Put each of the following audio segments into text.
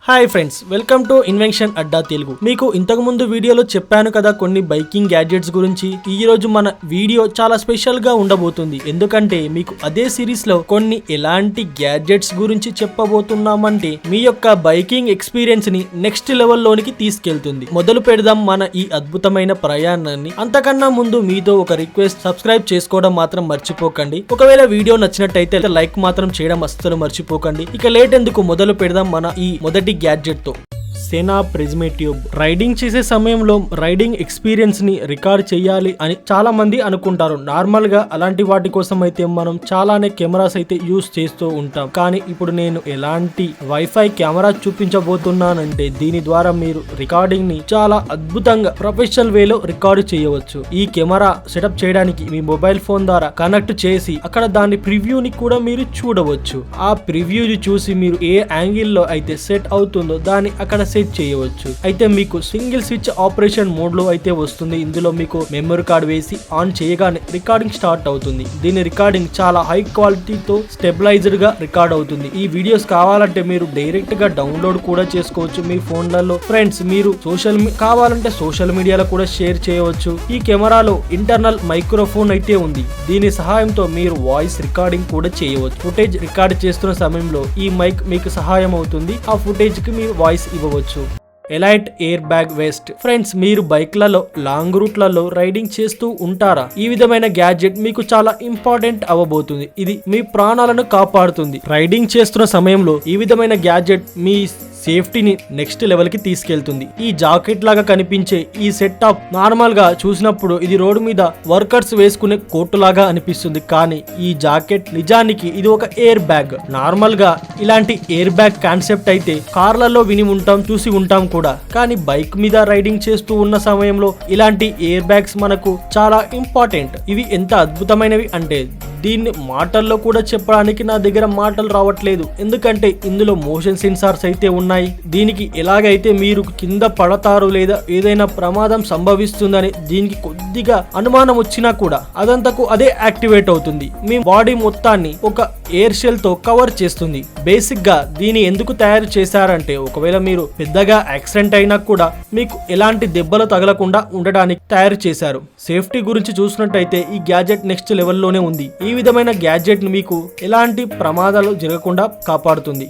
Hi friends, welcome to invention Adda Telugu. మీకు ఇంతకు ముందు వీడియోలో చెప్పాను కదా కొన్ని బైకింగ్ గ్యాడ్జెట్స్ గురించి. ఈ రోజు మన వీడియో చాలా స్పెషల్ గా ఉండబోతుంది. ఎందుకంటే మీకు అదే సిరీస్ లో కొన్ని ఎలాంటి గ్యాడ్జెట్స్ గురించి చెప్పబోతున్నామంటే మీ యొక్క బైకింగ్ ఎక్స్పీరియన్స్ ని నెక్స్ట్ లెవెల్ లోనికి తీసుకెళ్తుంది. మొదలు పెడదాం మన ఈ అద్భుతమైన ప్రయాణాన్ని. అంతకన్నా ముందు మీతో ఒక రిక్వెస్ట్, సబ్స్క్రైబ్ చేసుకోవడం మాత్రం మర్చిపోకండి. ఒకవేళ వీడియో నచ్చినట్టయితే లైక్ మాత్రం చేయడం అస్సలు మర్చిపోకండి. ఇక లేట్ ఎందుకు, మొదలు పెడదాం మన ఈ మొదటి గ్యాడ్జెట్ తో. సెనా ప్రిజ్మే ట్యూబ్. రైడింగ్ చేసే సమయంలో రైడింగ్ ఎక్స్పీరియన్స్ ని రికార్డ్ చేయాలి అని చాలా మంది అనుకుంటారు. నార్మల్ గా అలాంటి వాటి కోసం అయితే మనం చాలానే కెమెరాస్ అయితే యూస్ చేస్తూ ఉంటాం. కానీ ఇప్పుడు నేను ఎలాంటి వైఫై కెమెరా చూపించబోతున్నానంటే దీని ద్వారా మీరు రికార్డింగ్ ని చాలా అద్భుతంగా ప్రొఫెషనల్ వేలో రికార్డు చేయవచ్చు. ఈ కెమెరా సెటప్ చేయడానికి మీ మొబైల్ ఫోన్ ద్వారా కనెక్ట్ చేసి అక్కడ దాని ప్రివ్యూని కూడా మీరు చూడవచ్చు. ఆ ప్రివ్యూని చూసి మీరు ఏ యాంగిల్ లో అయితే సెట్ అవుతుందో దాన్ని అక్కడ సెట్ చేయవచ్చు. అయితే మీకు సింగిల్ స్విచ్ ఆపరేషన్ మోడ్ లో అయితే వస్తుంది. ఇందులో మీకు మెమరీ కార్డ్ వేసి ఆన్ చేయగానే రికార్డింగ్ స్టార్ట్ అవుతుంది. దీని రికార్డింగ్ చాలా హై క్వాలిటీతో స్టెబిలైజ్డ్ గా రికార్డ్ అవుతుంది. ఈ వీడియోస్ కావాలంటే మీరు డైరెక్ట్ గా డౌన్లోడ్ కూడా చేసుకోవచ్చు మీ ఫోన్లలో. ఫ్రెండ్స్, మీరు కావాలంటే సోషల్ మీడియాలో కూడా షేర్ చేయవచ్చు. ఈ కెమెరాలో ఇంటర్నల్ మైక్రోఫోన్ అయితే ఉంది. దీని సహాయంతో మీరు వాయిస్ రికార్డింగ్ కూడా చేయవచ్చు. ఫుటేజ్ రికార్డ్ చేస్తున్న సమయంలో ఈ మైక్ మీకు సహాయం అవుతుంది. ఆ ఫుటేజ్ కి మీరు వాయిస్ ఇవ్వవచ్చు. Elite air bag west. Friends, మీరు బైక్లలో లాంగ్ రూట్లలో రైడింగ్ చేస్తూ ఉంటారా? ఈ విధమైన గ్యాడ్జెట్ మీకు చాలా ఇంపార్టెంట్ అవ్వబోతుంది. ఇది మీ ప్రాణాలను కాపాడుతుంది. రైడింగ్ చేస్తున్న సమయంలో ఈ విధమైన గ్యాడ్జెట్ మీ సేఫ్టీని నెక్స్ట్ లెవెల్ కి తీసుకెళ్తుంది. ఈ జాకెట్ లాగా కనిపించే ఈ సెటప్ నార్మల్ గా చూసినప్పుడు ఇది రోడ్డు మీద వర్కర్స్ వేసుకునే కోటు లాగా అనిపిస్తుంది. కానీ ఈ జాకెట్ నిజానికి ఇది ఒక ఎయిర్ బ్యాగ్. నార్మల్ గా ఇలాంటి ఎయిర్ బ్యాగ్ కాన్సెప్ట్ అయితే కార్లలో విని ఉంటాం, చూసి ఉంటాం కూడా. కానీ బైక్ మీద రైడింగ్ చేస్తూ ఉన్న సమయంలో ఇలాంటి ఎయిర్ బ్యాగ్స్ మనకు చాలా ఇంపార్టెంట్. ఇవి ఎంత అద్భుతమైనవి అంటే దీన్ని మాటల్లో కూడా చెప్పడానికి నా దగ్గర మాటలు రావట్లేదు. ఎందుకంటే ఇందులో మోషన్ సెన్సార్స్ అయితే ఉన్నాయి. దీనికి ఎలాగైతే మీరు కింద పడతారు లేదా ఏదైనా ప్రమాదం సంభవిస్తుందని దీనికి కొద్దిగా అనుమానం వచ్చినా కూడా అదంతకు అదే యాక్టివేట్ అవుతుంది. మీ బాడీ మొత్తాన్ని ఒక ఎయిర్ షెల్ తో కవర్ చేస్తుంది. బేసిక్ గా దీన్ని ఎందుకు తయారు చేశారంటే ఒకవేళ మీరు పెద్దగా యాక్సిడెంట్ అయినా కూడా మీకు ఎలాంటి దెబ్బలు తగలకుండా ఉండడానికి తయారు చేశారు. సేఫ్టీ గురించి చూసినట్టయితే ఈ గ్యాడ్జెట్ నెక్స్ట్ లెవెల్లోనే ఉంది. ఈ విధమైన గ్యాడ్జెట్ మీకు ఎలాంటి ప్రమాదాలు జరగకుండా కాపాడుతుంది.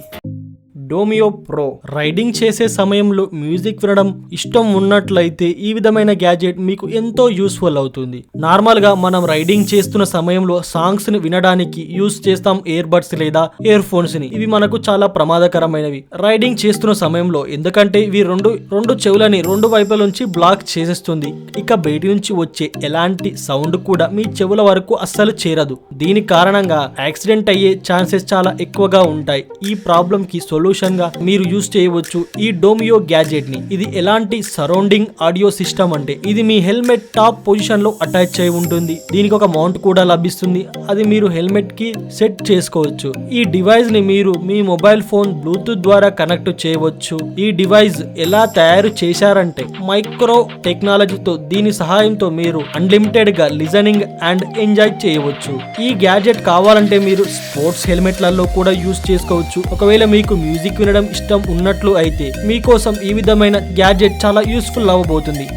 డోమియో ప్రో. రైడింగ్ చేసే సమయంలో మ్యూజిక్ వినడం ఇష్టం ఉన్నట్లయితే ఈ విధమైన గ్యాడ్జెట్ మీకు ఎంతో యూస్ఫుల్ అవుతుంది. నార్మల్ గా మనం రైడింగ్ చేస్తున్న సమయంలో సాంగ్స్ ని వినడానికి యూస్ చేస్తాం ఇయర్ బడ్స్ లేదా ఇయర్ ఫోన్స్ ని. ఇవి మనకు చాలా ప్రమాదకరమైనవి రైడింగ్ చేస్తున్న సమయంలో. ఎందుకంటే ఇవి రెండు చెవులని రెండు వైపుల నుంచి బ్లాక్ చేసేస్తుంది. ఇక బయటి నుంచి వచ్చే ఎలాంటి సౌండ్ కూడా మీ చెవుల వరకు అస్సలు చేరదు. దీని కారణంగా యాక్సిడెంట్ అయ్యే ఛాన్సెస్ చాలా ఎక్కువగా ఉంటాయి. ఈ ప్రాబ్లం కి సొల్యూషన్ గా మీరు యూస్ చేయవచ్చు ఈ డోమియో గ్యాడ్జెట్ ని. ఇది ఎలాంటి సరౌండింగ్ ఆడియో సిస్టమ్ అంటే ఇది మీ హెల్మెట్ టాప్ పొజిషన్ లో అటాచ్ చేయి ఉంటుంది. దీనికి ఒక మౌంట్ కూడా లభిస్తుంది. అది మీరు హెల్మెట్ కి సెట్ చేసుకోవచ్చు. ఈ డివైస్ ని మీరు మీ మొబైల్ ఫోన్ బ్లూటూత్ ద్వారా కనెక్ట్ చేయవచ్చు. ఈ డివైస్ ఎలా తయారు చేశారంటే మైక్రో టెక్నాలజీతో దీని సహాయంతో మీరు అన్లిమిటెడ్ గా లిజనింగ్ అండ్ ఎంజాయ్ చేయవచ్చు. ఈ గ్యాడ్జెట్ కావాలంటే మీరు స్పోర్ట్స్ హెల్మెట్లలో కూడా యూస్ చేసుకోవచ్చు. ఒకవేళ మీకు మ్యూజిక్ వినడం ఇష్టం ఉన్నట్లు అయితే మీకోసం ఈ విధమైన గ్యాడ్జెట్ చాలా యూస్ఫుల్ అవ్వబోతుంది.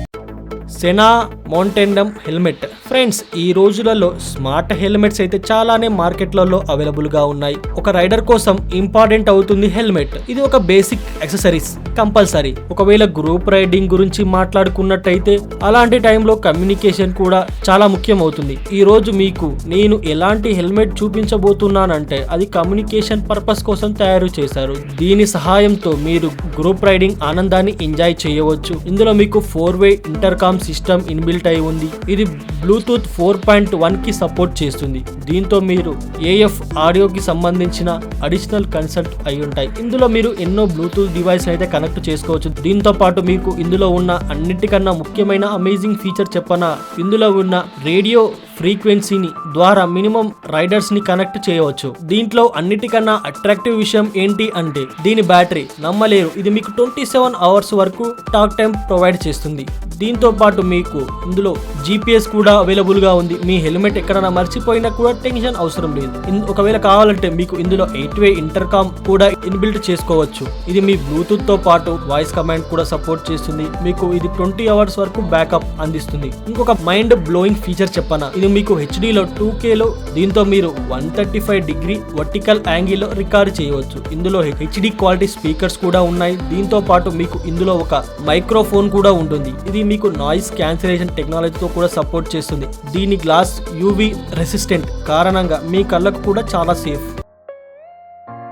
సెనా మౌంటెండమ్ హెల్మెట్. ఫ్రెండ్స్, ఈ రోజులలో స్మార్ట్ హెల్మెట్స్ అయితే చాలానే మార్కెట్లలో అవైలబుల్ గా ఉన్నాయి. ఒక రైడర్ కోసం ఇంపార్టెంట్ అవుతుంది హెల్మెట్. ఇది ఒక బేసిక్ యాక్సెసరీస్ కంపల్సరీ. ఒకవేళ గ్రూప్ రైడింగ్ గురించి మాట్లాడుకున్నట్టయితే అలాంటి టైంలో కమ్యూనికేషన్ కూడా చాలా ముఖ్యం అవుతుంది. ఈ రోజు మీకు నేను ఎలాంటి హెల్మెట్ చూపించబోతున్నానంటే అది కమ్యూనికేషన్ పర్పస్ కోసం తయారు చేశారు. దీని సహాయంతో మీరు గ్రూప్ రైడింగ్ ఆనందాన్ని ఎంజాయ్ చేయవచ్చు. ఇందులో మీకు 4-way ఇంటర్కామ్ సిస్టమ్ ఇన్బిల్ట్ అయి ఉంది. ఇది బ్లూటూత్ 4.1 కి సపోర్ట్ చేస్తుంది. దీంతో మీరు AF ఆడియోకి సంబంధించిన అడిషనల్ కన్సల్ట్ అయి ఉంటాయి. ఇందులో మీరు ఎన్నో బ్లూటూత్ డివైస్ అయితే కనెక్ట్ చేసుకోవచ్చు. దీంతో పాటు మీకు ఇందులో ఉన్న అన్నిటికన్నా ముఖ్యమైన అమేజింగ్ ఫీచర్ చెప్పనా, ఇందులో ఉన్న రేడియో ఫ్రీక్వెన్సీని ద్వారా మినిమం రైడర్స్ ని కనెక్ట్ చేయవచ్చు. దీంట్లో అన్నిటికన్నా అట్రాక్టివ్ విషయం ఏంటి అంటే దీని బ్యాటరీ నమ్మలేరు. ఇది మీకు 27 అవర్స్ వరకు టాక్ టైం ప్రొవైడ్ చేస్తుంది. దీంతో పాటు మీకు ఇందులో GPS కూడా అవైలబుల్ గా ఉంది. మీ హెల్మెట్ ఎక్కడైనా మర్చిపోయినా కూడా టెన్షన్ అవసరం లేదు. ఒకవేళ కావాలంటే మీకు ఇందులో 8-way ఇంటర్కామ్ కూడా ఇన్బిల్ట్ చేసుకోవచ్చు. ఇది మీ బ్లూటూత్ తో పాటు వాయిస్ కమాండ్ కూడా సపోర్ట్ చేస్తుంది. మీకు ఇది 20 అవర్స్ వరకు బ్యాకప్ అందిస్తుంది. ఇంకొక మైండ్ బ్లోయింగ్ ఫీచర్ చెప్పనా, ఇది మీకు HD లో 2K లో దీంతో మీరు 135 డిగ్రీ వర్టికల్ యాంగిల్ లో రికార్డ్ చేయవచ్చు. ఇందులో HD క్వాలిటీ స్పీకర్స్ కూడా ఉన్నాయి. దీంతో పాటు మీకు ఇందులో ఒక మైక్రోఫోన్ కూడా ఉంటుంది. ఇది మీకు నాయిస్ క్యాన్సిలేషన్ టెక్నాలజీతో కూడా సపోర్ట్ చేస్తుంది. దీని గ్లాస్ UV రెసిస్టెంట్ కారణంగా మీ కళ్ళకు కూడా చాలా సేఫ్.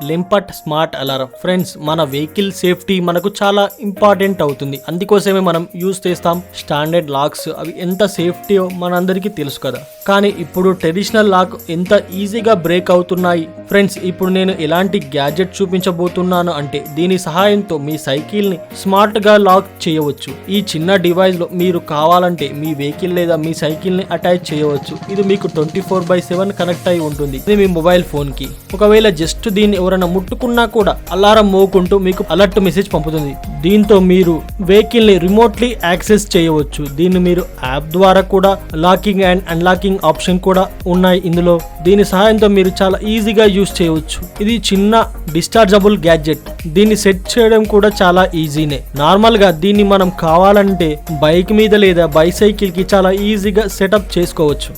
లింపట్ స్మార్ట్ అలారం. ఫ్రెండ్స్, మన వెహికల్ సేఫ్టీ మనకు చాలా ఇంపార్టెంట్ అవుతుంది. అందుకోసమే మనం యూజ్ చేస్తాం స్టాండర్డ్ లాక్స్. అవి ఎంత సేఫ్టీయో మనందరికీ తెలుసు కదా. కానీ ఇప్పుడు ట్రెడిషనల్ లాక్ ఎంత ఈజీగా బ్రేక్ అవుతున్నాయి. ఫ్రెండ్స్, ఇప్పుడు నేను ఎలాంటి గ్యాడ్జెట్ చూపించబోతున్నాను అంటే దీని సహాయంతో మీ సైకిల్ ని స్మార్ట్ గా లాక్ చేయవచ్చు. ఈ చిన్న డివైస్ లో మీరు కావాలంటే మీ వెహికల్ లేదా మీ సైకిల్ ని అటాచ్ చేయవచ్చు. ఇది మీకు 24/7 కనెక్ట్ అయి ఉంటుంది. ఇది మీ మొబైల్ ఫోన్ కి. ఒకవేళ జస్ట్ దీన్ని ఎవరైనా ముట్టుకున్నా కూడా అలారం మోగుకుంటూ మీకు అలర్ట్ మెసేజ్ పంపుతుంది. దీంతో మీరు వెహికల్ ని రిమోట్లీ యాక్సెస్ చేయవచ్చు. దీన్ని మీరు యాప్ ద్వారా కూడా లాకింగ్ అండ్ అన్లాకింగ్ ఆప్షన్ కూడా ఉన్నాయి ఇందులో. దీని సహాయంతో మీరు చాలా ఈజీగా యూజ్ చేయవచ్చు. ఇది చిన్న డిశ్చార్జబుల్ గ్యాడ్జెట్. దీన్ని సెట్ చేయడం కూడా చాలా ఈజీనే. నార్మల్ గా దీన్ని మనం కావాలంటే బైక్ మీద లేదా బైసైకిల్ కి చాలా ఈజీగా సెటప్ చేసుకోవచ్చు.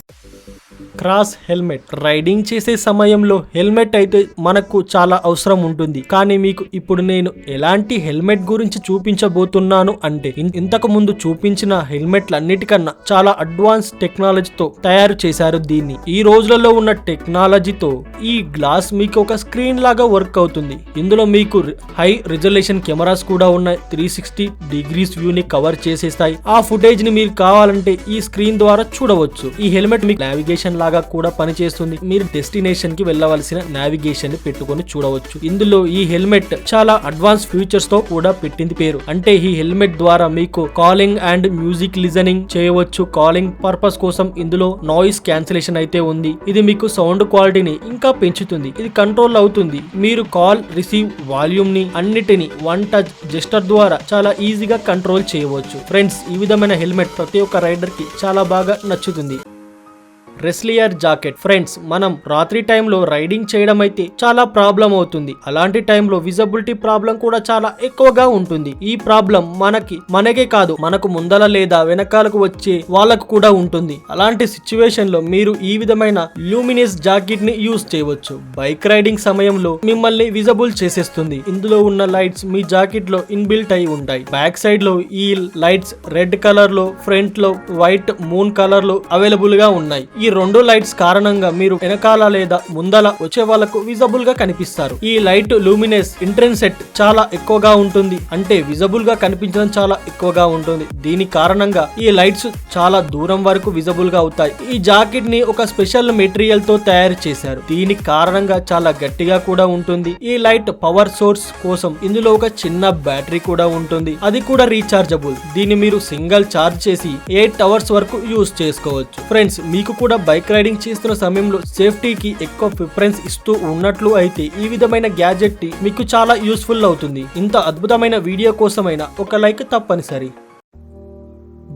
Cross helmet. రైడింగ్ చేసే సమయంలో హెల్మెట్ అయితే మనకు చాలా అవసరం ఉంటుంది. కానీ మీకు ఇప్పుడు నేను ఎలాంటి హెల్మెట్ గురించి చూపించబోతున్నాను అంటే ఇంతకు ముందు చూపించిన హెల్మెట్ల అన్నిటికన్నా చాలా అడ్వాన్స్ టెక్నాలజీతో తయారు చేశారు దీన్ని. ఈ రోజులలో ఉన్న టెక్నాలజీతో ఈ గ్లాస్ మీకు ఒక స్క్రీన్ లాగా వర్క్ అవుతుంది. ఇందులో మీకు హై రిజల్యూషన్ కెమెరాస్ కూడా ఉన్నాయి. 360 డిగ్రీస్ వ్యూ ని కవర్ చేసేస్తాయి. ఆ ఫుటేజ్ ని మీరు కావాలంటే ఈ స్క్రీన్ ద్వారా చూడవచ్చు. ఈ హెల్మెట్ మీకు నావిగేషన్ లాగా కూడా పనిచేస్తుంది. మీరు డెస్టినేషన్ కి వెళ్ళవలసిన నావిగేషన్ ని పెట్టుకొని చూడవచ్చు. ఇందులో ఈ హెల్మెట్ చాలా అడ్వాన్స్ ఫీచర్స్ తో కూడా పెట్టింది పేరు. అంటే ఈ హెల్మెట్ ద్వారా మీకు కాలింగ్ అండ్ మ్యూజిక్ లిజనింగ్ చేయవచ్చు. కాలింగ్ పర్పస్ కోసం ఇందులో నాయిస్ క్యాన్సిలేషన్ అయితే ఉంది. ఇది మీకు సౌండ్ క్వాలిటీని ఇంకా పెంచుతుంది. ఇది కంట్రోల్ అవుతుంది. మీరు కాల్ రిసీవ్ వాల్యూమ్ ని అన్నిటిని వన్ టచ్ జెస్టర్ ద్వారా చాలా ఈజీగా కంట్రోల్ చేయవచ్చు. ఫ్రెండ్స్, ఈ విధమైన హెల్మెట్ ప్రతి ఒక్క రైడర్ కి చాలా బాగా నచ్చుతుంది. రెస్లియర్ జాకెట్. ఫ్రెండ్స్, మనం రాత్రి టైంలో రైడింగ్ చేయడం అయితే చాలా ప్రాబ్లం అవుతుంది. అలాంటి టైంలో విజిబిలిటీ ప్రాబ్లం కూడా చాలా ఎక్కువగా ఉంటుంది. ఈ ప్రాబ్లం మనకే కాదు, మనకు ముందల లేదా వెనకాలకు వచ్చే వాళ్ళకు కూడా ఉంటుంది. అలాంటి సిచ్యువేషన్ లో మీరు ఈ విధమైన లూమినస్ జాకెట్ ని యూజ్ చేయవచ్చు. బైక్ రైడింగ్ సమయంలో మిమ్మల్ని విజిబుల్ చేసేస్తుంది. ఇందులో ఉన్న లైట్స్ మీ జాకెట్ లో ఇన్బిల్ట్ అయి ఉంటాయి. బ్యాక్ సైడ్ లో ఈ లైట్స్ రెడ్ కలర్ లో, ఫ్రంట్ లో వైట్ మూన్ కలర్ లో అవైలబుల్ గా ఉన్నాయి. ఈ రెండు లైట్స్ కారణంగా మీరు వెనకాల లేదా ముందల వచ్చే వాళ్ళకు విజిబుల్ గా కనిపిస్తారు. ఈ లైట్ లూమినెస్ ఇంటెన్సిటీ చాలా ఎక్కువగా ఉంటుంది. అంటే విజిబుల్ గా కనిపించడం చాలా ఎక్కువగా ఉంటుంది. దీని కారణంగా ఈ లైట్స్ చాలా దూరం వరకు విజిబుల్ గా అవుతాయి. ఈ జాకెట్ ని ఒక స్పెషల్ మెటీరియల్ తో తయారు చేశారు. దీని కారణంగా చాలా గట్టిగా కూడా ఉంటుంది. ఈ లైట్ పవర్ సోర్స్ కోసం ఇందులో ఒక చిన్న బ్యాటరీ కూడా ఉంటుంది. అది కూడా రీచార్జబుల్. దీన్ని మీరు సింగిల్ ఛార్జ్ చేసి 8 అవర్స్ వరకు యూజ్ చేసుకోవచ్చు. ఫ్రెండ్స్, మీకు కూడా బైక్ రైడింగ్ చేస్తున్న సమయంలో సేఫ్టీకి ఎక్కువ ప్రిఫరెన్స్ ఇస్తూ ఉన్నట్లు అయితే ఈ విధమైన గ్యాడ్జెట్ మీకు చాలా యూస్ఫుల్ అవుతుంది. ఇంత అద్భుతమైన వీడియో కోసమైనా ఒక లైక్ తప్పనిసరి.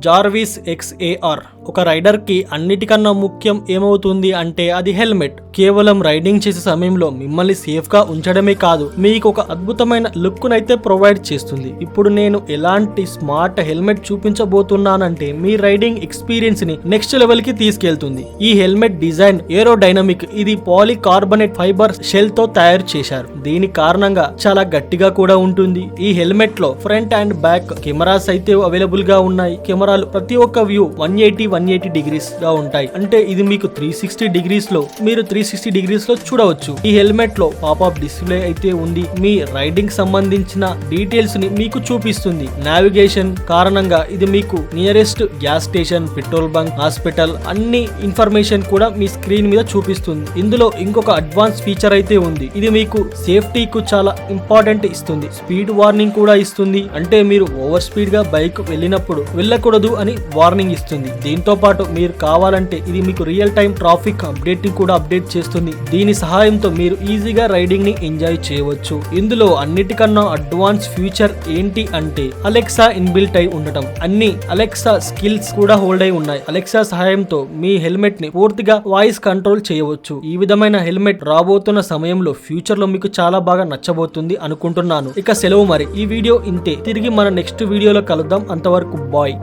Jarvis XAR. ఒక రైడర్ కి అన్నిటికన్నా ముఖ్యం ఏమవుతుంది అంటే అది హెల్మెట్. కేవలం రైడింగ్ చేసే సమయంలో మిమ్మల్ని సేఫ్ గా ఉంచడమే కాదు, మీకు ఒక అద్భుతమైన లుక్ నైతే ప్రొవైడ్ చేస్తుంది. ఇప్పుడు నేను ఎలాంటి స్మార్ట్ హెల్మెట్ చూపించబోతున్నానంటే మీ రైడింగ్ ఎక్స్పీరియన్స్ ని నెక్స్ట్ లెవెల్ కి తీసుకెళ్తుంది. ఈ హెల్మెట్ డిజైన్ ఏరోడైనమిక్. ఇది పాలికార్బోనేట్ ఫైబర్ షెల్ తో తయారు చేశారు. దీని కారణంగా చాలా గట్టిగా కూడా ఉంటుంది. ఈ హెల్మెట్ లో ఫ్రంట్ అండ్ బ్యాక్ కెమెరాస్ అయితే అవైలబుల్ గా ఉన్నాయి. కెమెరాలు ప్రతి ఒక్క వ్యూ 180 డిగ్రీస్ గా ఉంటాయి. అంటే ఇది మీకు 360 డిగ్రీస్ లో మీరు 360 డిగ్రీస్ లో చూడవచ్చు. ఈ హెల్మెట్ లో పాపప్ డిస్ప్లే అయితే ఉంది. మీ రైడింగ్ సంబంధించిన డీటెయిల్స్ ని మీకు చూపిస్తుంది. నావిగేషన్ కారణంగా ఇది మీకు nearest gas station, petrol bunk, hospital అన్ని ఇన్ఫర్మేషన్ కూడా మీ స్క్రీన్ మీద చూపిస్తుంది. ఇందులో ఇంకొక అడ్వాన్స్ ఫీచర్ అయితే ఉంది. ఇది మీకు సేఫ్టీకు చాలా ఇంపార్టెంట్ ఇస్తుంది. స్పీడ్ వార్నింగ్ కూడా ఇస్తుంది. అంటే మీరు ఓవర్ స్పీడ్ గా బైక్ వెళ్ళినప్పుడు వెళ్ళకూడదు అని వార్నింగ్ ఇస్తుంది. దీంతో దీంతో పాటు మీరు కావాలంటే ఇది మీకు రియల్ టైం ట్రాఫిక్ అప్డేట్ ని కూడా అప్డేట్ చేస్తుంది. దీని సహాయంతో మీరు ఈజీగా రైడింగ్ ని ఎంజాయ్ చేయవచ్చు. ఇందులో అన్నిటికన్నా అడ్వాన్స్ ఫ్యూచర్ ఏంటి అంటే అలెక్సా ఇన్బిల్ట్ అయి ఉండటం. అన్ని అలెక్సా స్కిల్స్ కూడా హోల్డ్ అయి ఉన్నాయి. అలెక్సా సహాయంతో మీ హెల్మెట్ ని పూర్తిగా వాయిస్ కంట్రోల్ చేయవచ్చు. ఈ విధమైన హెల్మెట్ రాబోతున్న సమయంలో ఫ్యూచర్ లో మీకు చాలా బాగా నచ్చబోతుంది అనుకుంటున్నాను. ఇక సెలవు మరి. ఈ వీడియో ఇంతే. తిరిగి మన నెక్స్ట్ వీడియోలో కలుద్దాం. అంతవరకు బాయ్.